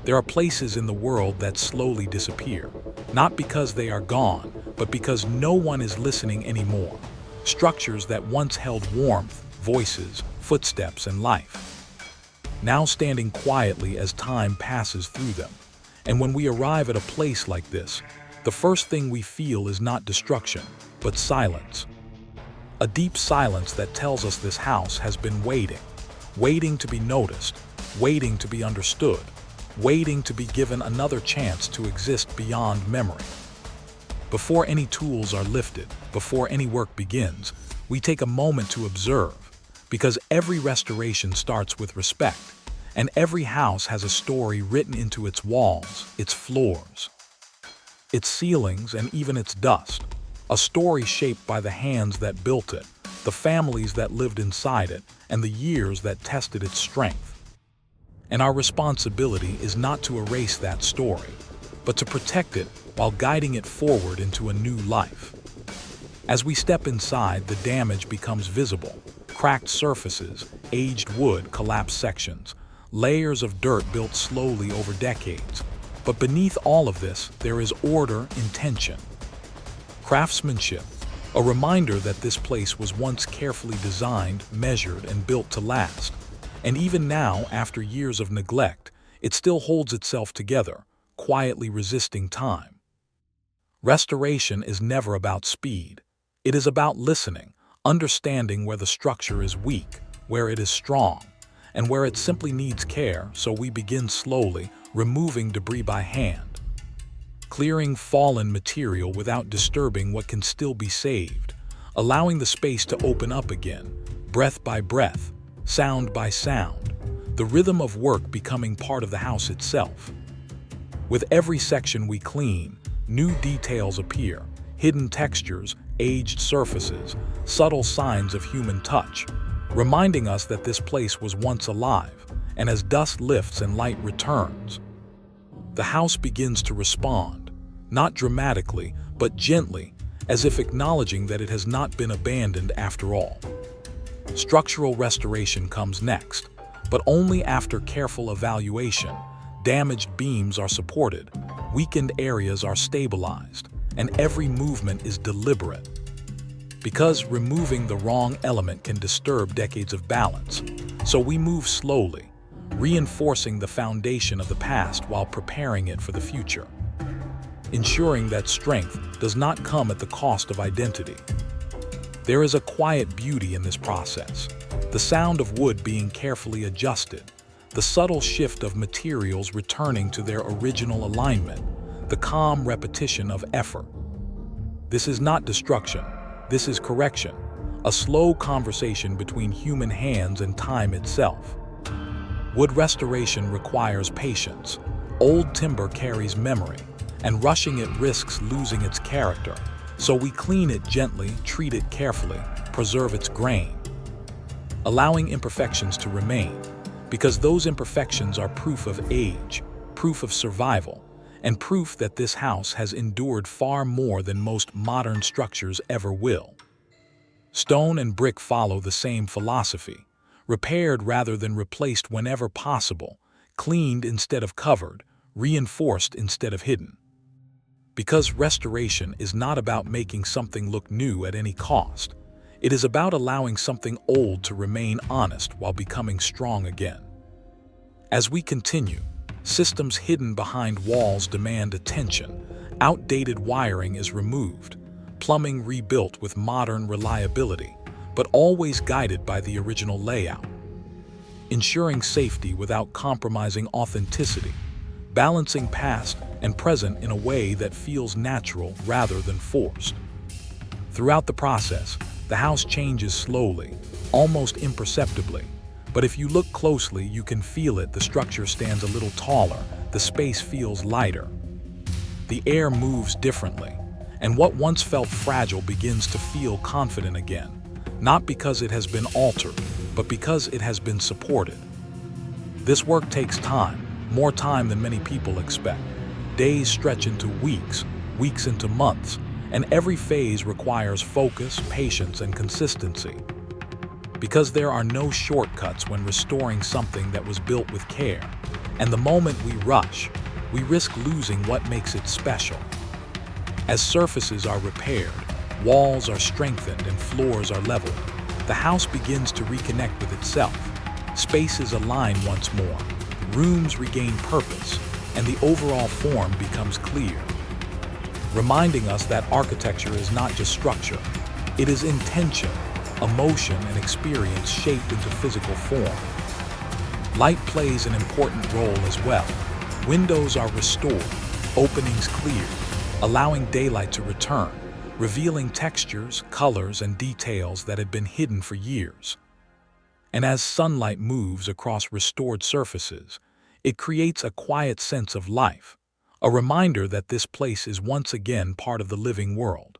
There are places in the world that slowly disappear, not because they are gone, but because no one is listening anymore. Structures that once held warmth, voices, footsteps, and life, now standing quietly as time passes through them. And when we arrive at a place like this, the first thing we feel is not destruction, but silence. A deep silence that tells us this house has been waiting to be noticed, waiting to be understood, waiting to be given another chance to exist beyond memory. Before any tools are lifted, before any work begins, we take a moment to observe, because every restoration starts with respect, and every house has a story written into its walls, its floors, its ceilings, and even its dust. A story shaped by the hands that built it, the families that lived inside it, and the years that tested its strength. And our responsibility is not to erase that story, but to protect it while guiding it forward into a new life. As we step inside, the damage becomes visible. Cracked surfaces, aged wood, collapsed sections, layers of dirt built slowly over decades. But beneath all of this, there is order, intention, craftsmanship, a reminder that this place was once carefully designed, measured, and built to last. And even now, after years of neglect, it still holds itself together, quietly resisting time. Restoration is never about speed. It is about listening, understanding where the structure is weak, where it is strong, and where it simply needs care. So we begin slowly, removing debris by hand, clearing fallen material without disturbing what can still be saved, allowing the space to open up again, breath by breath, sound by sound, the rhythm of work becoming part of the house itself. With every section we clean, new details appear, hidden textures, aged surfaces, subtle signs of human touch, reminding us that this place was once alive, and as dust lifts and light returns, the house begins to respond, not dramatically, but gently, as if acknowledging that it has not been abandoned after all. Structural restoration comes next, but only after careful evaluation. Damaged beams are supported, weakened areas are stabilized, and every movement is deliberate. Because removing the wrong element can disturb decades of balance, so we move slowly, reinforcing the foundation of the past while preparing it for the future, ensuring that strength does not come at the cost of identity. There is a quiet beauty in this process, the sound of wood being carefully adjusted, the subtle shift of materials returning to their original alignment, the calm repetition of effort. This is not destruction, this is correction, a slow conversation between human hands and time itself. Wood restoration requires patience. Old timber carries memory, and rushing it risks losing its character. So we clean it gently, treat it carefully, preserve its grain, allowing imperfections to remain, because those imperfections are proof of age, proof of survival, and proof that this house has endured far more than most modern structures ever will. Stone and brick follow the same philosophy, repaired rather than replaced whenever possible, cleaned instead of covered, reinforced instead of hidden. Because restoration is not about making something look new at any cost. It is about allowing something old to remain honest while becoming strong again. As we continue, systems hidden behind walls demand attention. Outdated wiring is removed, plumbing rebuilt with modern reliability, but always guided by the original layout, ensuring safety without compromising authenticity, balancing past and present in a way that feels natural rather than forced. Throughout the process, the house changes slowly, almost imperceptibly, but if you look closely, you can feel it. The structure stands a little taller, the space feels lighter, the air moves differently, and what once felt fragile begins to feel confident again, not because it has been altered, but because it has been supported. This work takes time, more time than many people expect. Days stretch into weeks, weeks into months, and every phase requires focus, patience, and consistency. Because there are no shortcuts when restoring something that was built with care. And the moment we rush, we risk losing what makes it special. As surfaces are repaired, walls are strengthened, and floors are leveled, the house begins to reconnect with itself. Spaces align once more, rooms regain purpose, and the overall form becomes clear, reminding us that architecture is not just structure. It is intention, emotion, and experience shaped into physical form. Light plays an important role as well. Windows are restored, openings cleared, allowing daylight to return, revealing textures, colors, and details that had been hidden for years. And as sunlight moves across restored surfaces, it creates a quiet sense of life, a reminder that this place is once again part of the living world.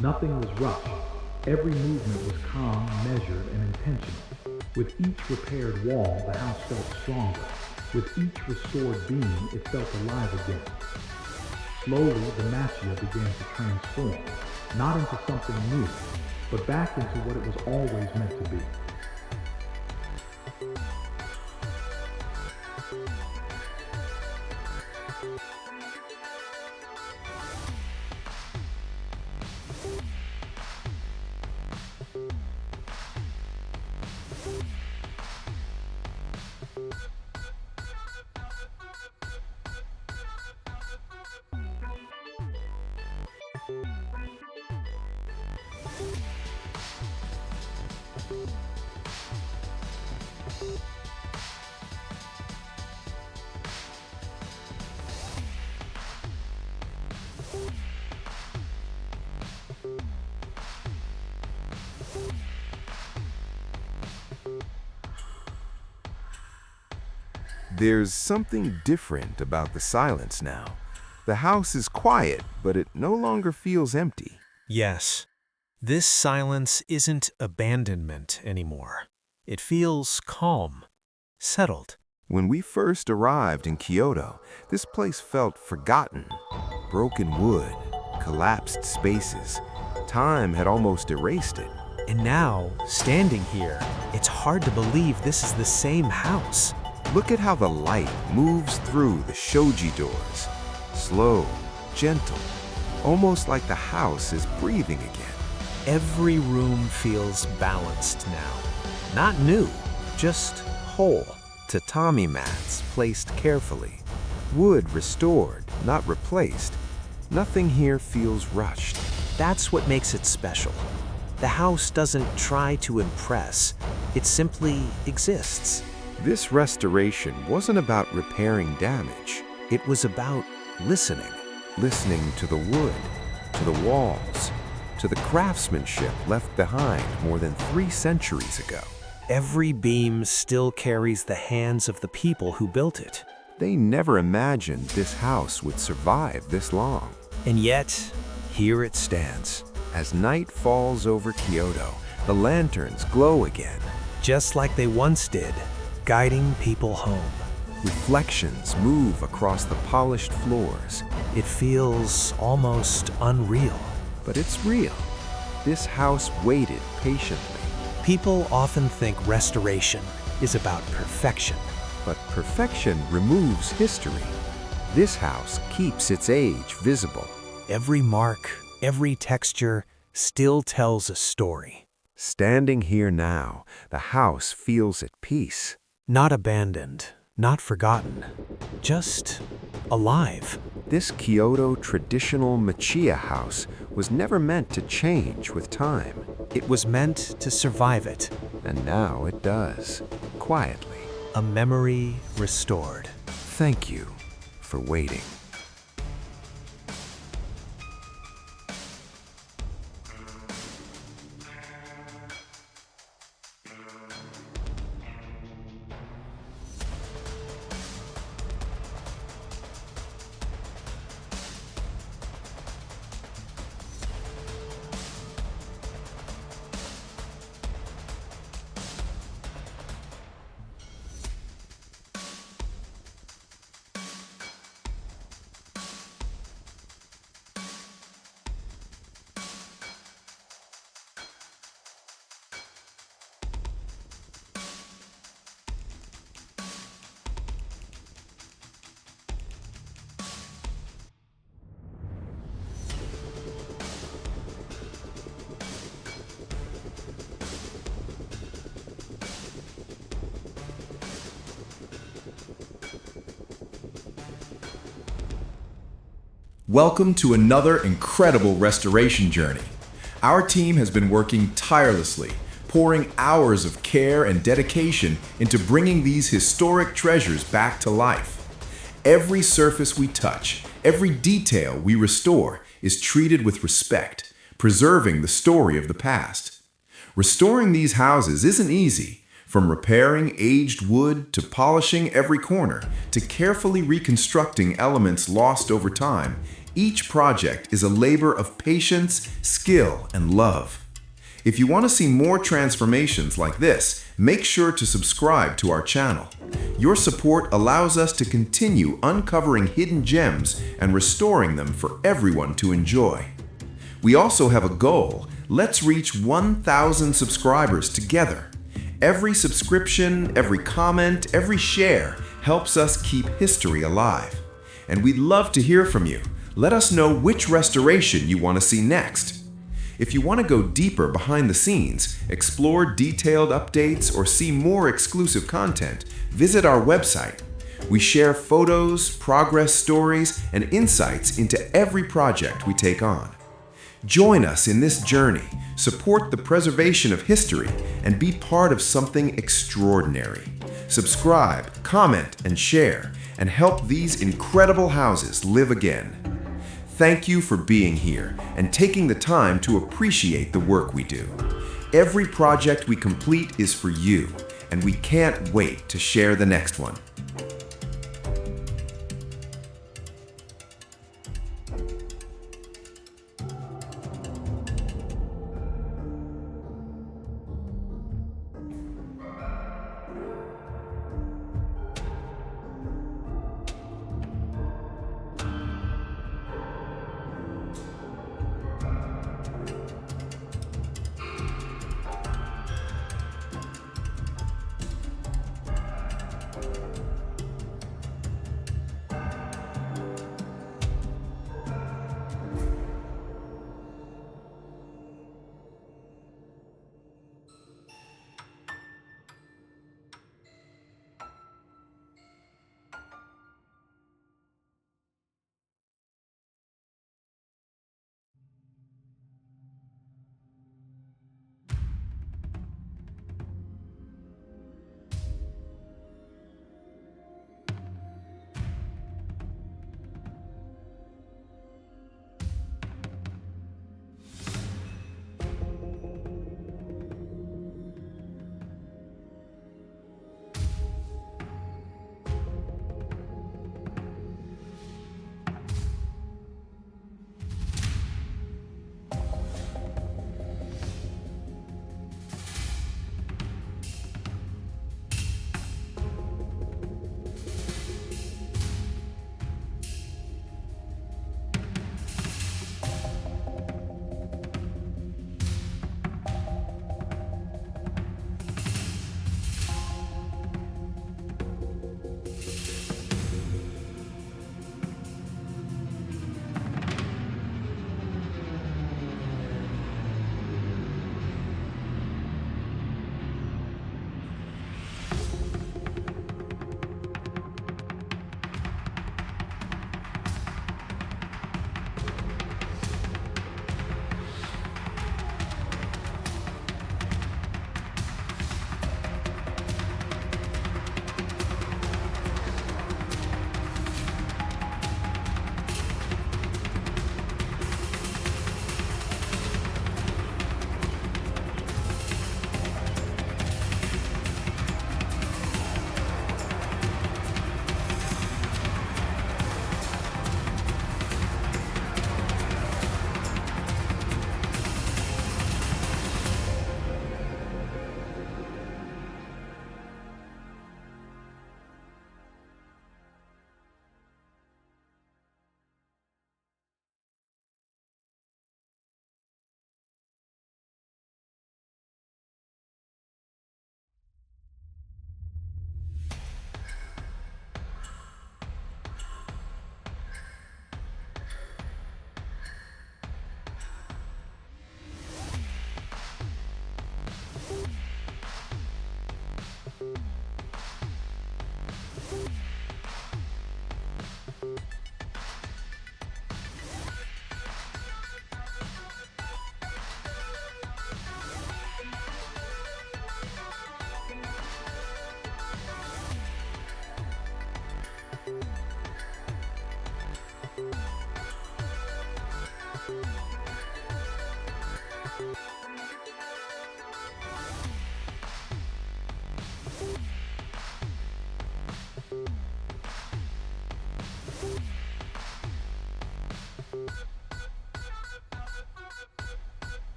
Nothing was rushed. Every movement was calm, measured, and intentional. With each repaired wall, the house felt stronger. With each restored beam, it felt alive again. Slowly, the mascia began to transform, not into something new, but back into what it was always meant to be. There's something different about the silence now. The house is quiet, but it no longer feels empty. Yes, this silence isn't abandonment anymore. It feels calm, settled. When we first arrived in Kyoto, this place felt forgotten. Broken wood, collapsed spaces. Time had almost erased it. And now, standing here, it's hard to believe this is the same house. Look at how the light moves through the shoji doors. Slow, gentle, almost like the house is breathing again. Every room feels balanced now. Not new, just whole. Tatami mats placed carefully. Wood restored, not replaced. Nothing here feels rushed. That's what makes it special. The house doesn't try to impress. It simply exists. This restoration wasn't about repairing damage. It was about listening. Listening to the wood, to the walls, to the craftsmanship left behind more than 3 centuries ago. Every beam still carries the hands of the people who built it. They never imagined this house would survive this long. And yet, here it stands. As night falls over Kyoto, the lanterns glow again. Just like they once did, guiding people home. Reflections move across the polished floors. It feels almost unreal. But it's real. This house waited patiently. People often think restoration is about perfection. But perfection removes history. This house keeps its age visible. Every mark, every texture still tells a story. Standing here now, the house feels at peace. Not abandoned, not forgotten, just alive. This Kyoto traditional Machiya house was never meant to change with time. It was meant to survive it. And now it does, quietly. A memory restored. Thank you for waiting. Welcome to another incredible restoration journey. Our team has been working tirelessly, pouring hours of care and dedication into bringing these historic treasures back to life. Every surface we touch, every detail we restore is treated with respect, preserving the story of the past. Restoring these houses isn't easy. From repairing aged wood to polishing every corner to carefully reconstructing elements lost over time, each project is a labor of patience, skill, and love. If you want to see more transformations like this, make sure to subscribe to our channel. Your support allows us to continue uncovering hidden gems and restoring them for everyone to enjoy. We also have a goal. Let's reach 1,000 subscribers together. Every subscription, every comment, every share helps us keep history alive. And we'd love to hear from you. Let us know which restoration you want to see next. If you want to go deeper behind the scenes, explore detailed updates, or see more exclusive content, visit our website. We share photos, progress stories, and insights into every project we take on. Join us in this journey, support the preservation of history, and be part of something extraordinary. Subscribe, comment, and share, and help these incredible houses live again. Thank you for being here and taking the time to appreciate the work we do. Every project we complete is for you, and we can't wait to share the next one.